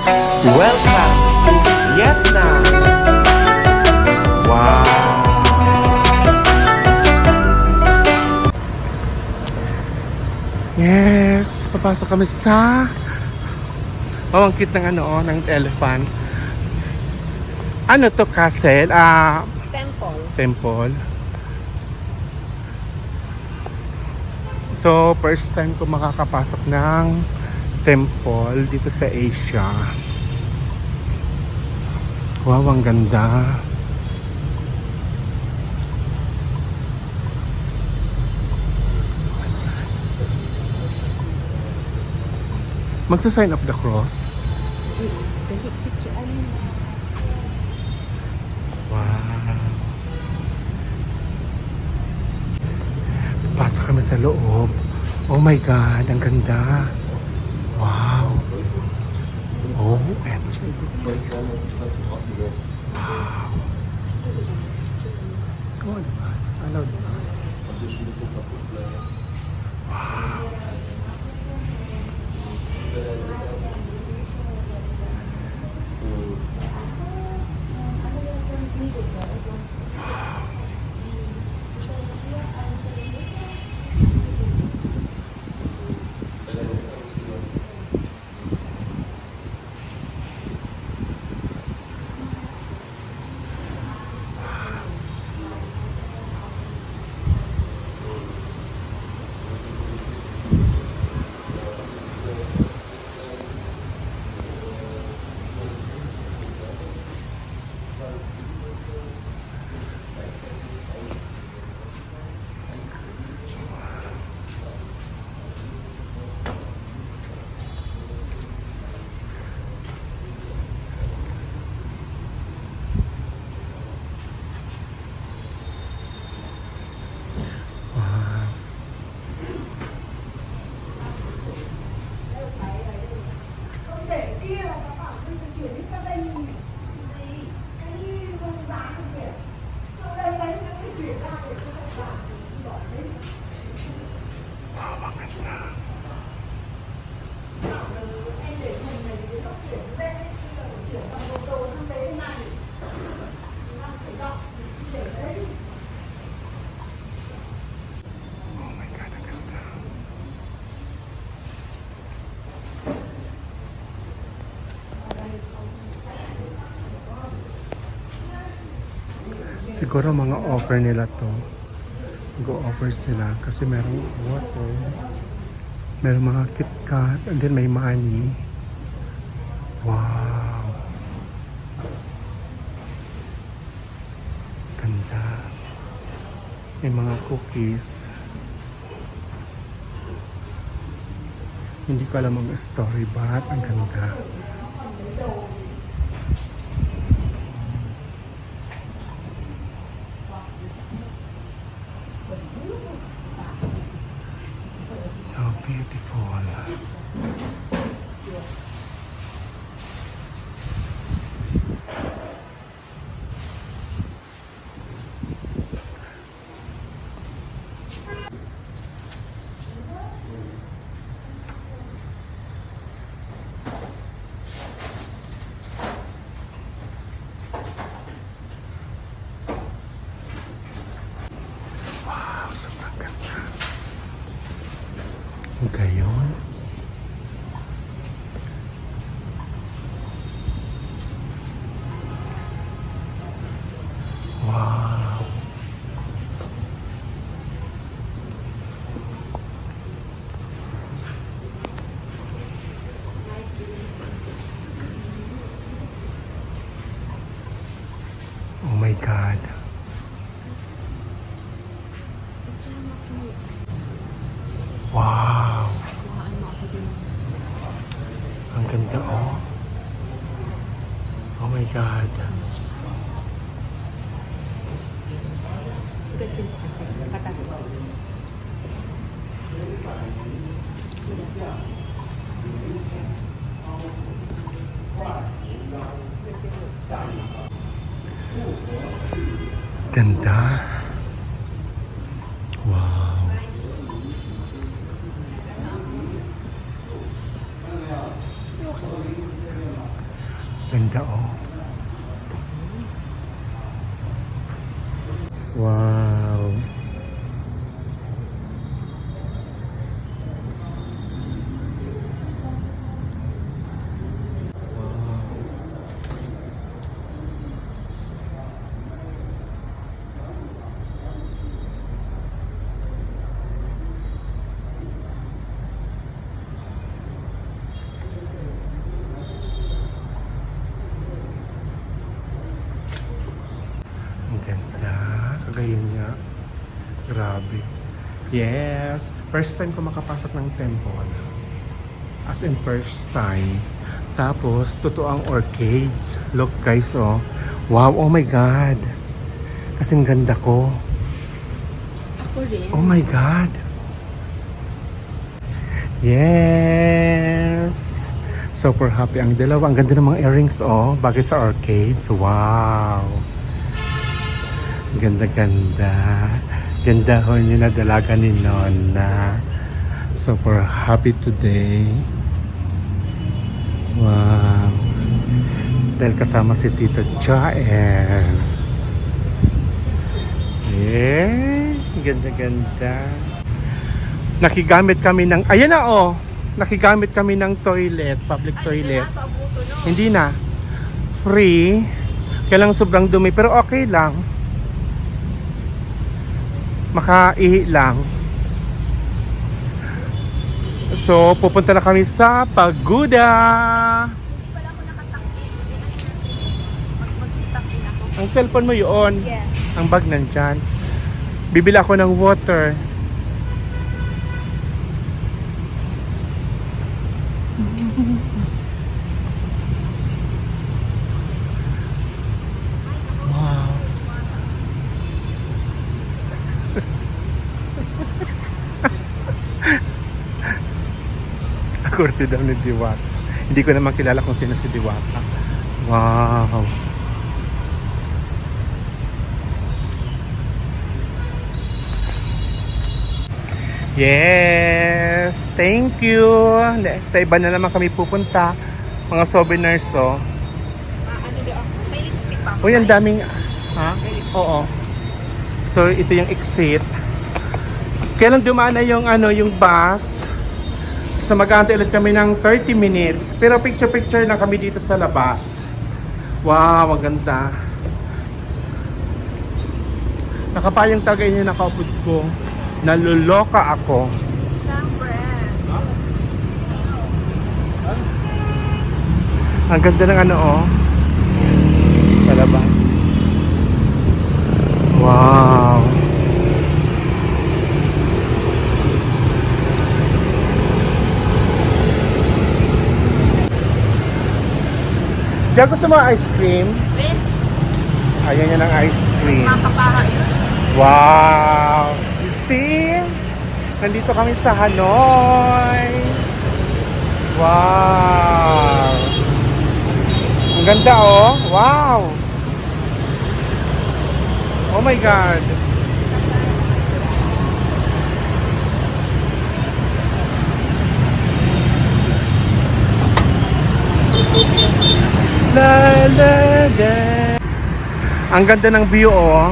Welcome to Vietnam! Wow! Yes! Papasok kami sa pamangkit ng ng elephant. Ano to, castle? Temple. Temple. So, first time ko makakapasok ng temple dito sa Asia. Wow, ang ganda. Magsa-sign up the cross. Wow. Pasok kami sa loob. Oh my God, ang ganda. Wow. Oh, and wow. Oh, diba? Ano, diba? Wow. Siguro mga offer nila to. Go-offer sila kasi merong water, merong mga KitKat, and then may money. Wow! Ganda. May mga cookies. Hindi ko alam ang story, but ang ganda. So beautiful. Wow, sobrang ganda. Gayon. Wow. Oh my God. Wow. Ang ganda, oh. Oh my God. Kecil kasi kata Ganda. Wow. Ganda oh. Wow. Ang ganda. Kagayon niya. Grabe. Yes. First time ko makapasok ng temple. As in first time. Tapos, totoo ang orchids. Look guys, oh. Wow, oh my God. Kasing ganda ko. Ako rin. Oh my God. Yes. Super happy ang dalawa. Ang ganda ng mga earrings, oh. Bagay sa orchids. Wow. Ganda-ganda. Ganda ho niyo na dalaga ni Nona. Super happy today. Wow. Dahil kasama si Tito Jael. Eh, ganda-ganda. Nakigamit kami ng, ayan na oh. Nakigamit kami ng toilet, public toilet. Hindi na. Free. Kaya lang sobrang dumi, pero okay lang. Makaihi lang. So, pupunta na kami sa Pagoda. Hindi pala ako nakatakip. Magtakip ako. Ang cellphone mo yun. Yes. Ang bag nandyan. Bibili ako ng water. Wow. Kurti daw ni Diwata. Hindi ko naman kilala kung sino si Diwata. Wow. Yes, thank you. Sa iba na naman kami pupunta. Mga souvenirs, oh. Ano daw ako? May lipstick pa ako. Uy, ang daming... Ha? May lipstick. Oo. So, ito yung exit. Kailan dumaan na yung, yung bus? So, mag-aantay ulit kami ng 30 minutes. Pero picture-picture lang kami dito sa labas. Wow, ang ganda. Nakapayang tagay niya nakaupod ko. Naluloka ako. Siyempre. Ang ganda ng oh. Sa labas. Wow. Diyan gusto mo ice cream? Bes, Ayan yan ang ice cream. makapaha yun. Wow! You see? Nandito kami sa Hanoi. Wow! Ang ganda oh. Wow! Oh my God! La la la. Ang ganda ng view oh.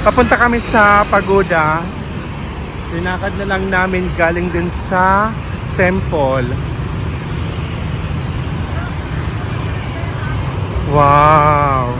Papunta kami sa Pagoda. Linakad na lang namin galing din sa temple. Wow!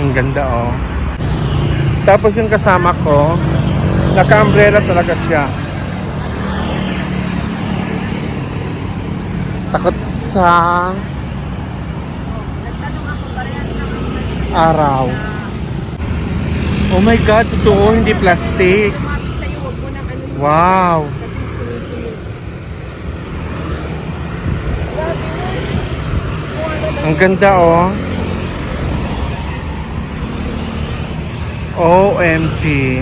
Ang ganda oh. Tapos yung kasama ko, naka-umbrella talaga siya. Takot sa Nagtanong ako parehas naman araw. Oh my God, totoo, hindi plastic. Lumapi sa'yo, huwag mo nang ano. Wow. Kasi sinisilip. Ang ganda oh. OMG.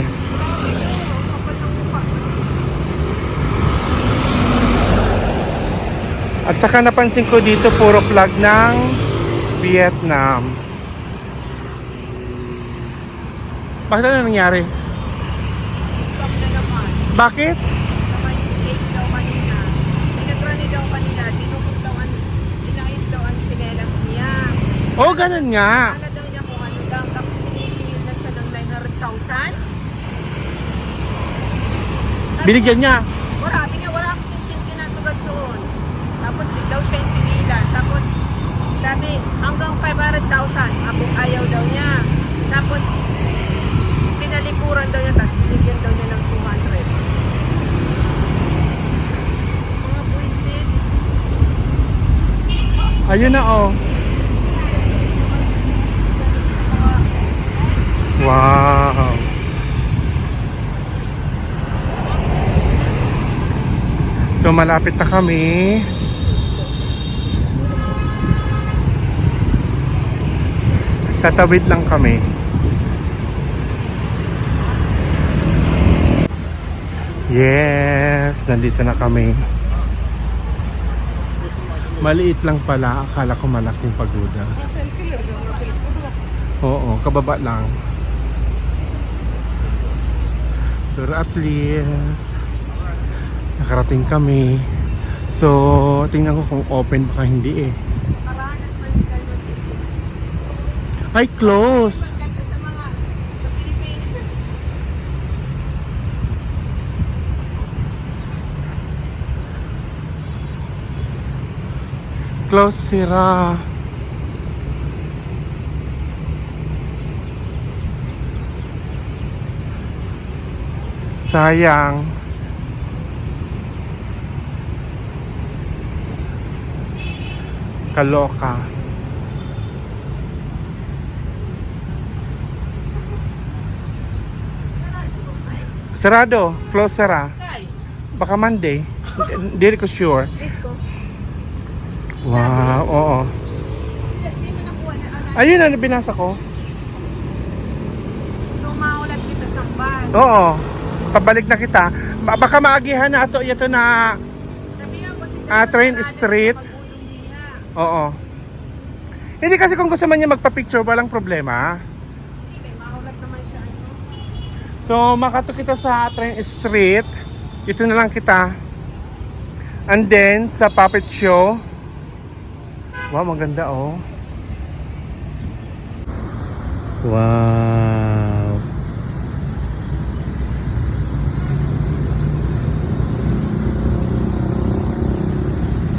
At saka napansin ko dito puro flag ng Vietnam. Bakit ano nangyari? Stop na naman. Bakit? Naman yung cake daw kanina. Pinagrani daw kanina. Dinukot daw inayos daw ang tsinelas niya. Oh, ganun nga. Kala daw niya kung ano lang. Tapos sinisingil na siya ng 900,000. Binigyan niya. Marami nga, wala akong sinising kinasugat soon. Tapos biglaw siya yung tinilan. Tapos sabi, hanggang 500,000. Abong ayaw daw niya. Tapos pinalikuran daw niya. Tapos binigyan daw niya ng 200. Mga buisit. Ayun na oh. Wow. So malapit na kami. Tatawid lang kami. Yes, nandito na kami. Maliit lang pala, akala ko malaking pagoda. Oo, kababa lang. Pero at least nakarating kami. So, tingnan ko kung open baka hindi eh. Paranas Medical City. Ay, close! Maganda sa mga sa Pilipinas. Close, sira. Sayang. Kaloka. Sarado. Close, sara. Tay, Baka Monday. Hindi ko sure. Risco. Wow, oo. Hindi mo nakuha na ano. Ayun na, binasa ko. So, maulat kita sa bus. Oo. Pabalik na kita. Baka maagihan na ito. Ito na. Sabihan ko si Train Street. Oo. Hindi kasi kung gusto man niya magpa-picture, walang problema. Hindi, maulat naman siya. So, makato kita sa Train Street. Ito na lang kita. And then, sa puppet show. Wow, maganda oh. Wow.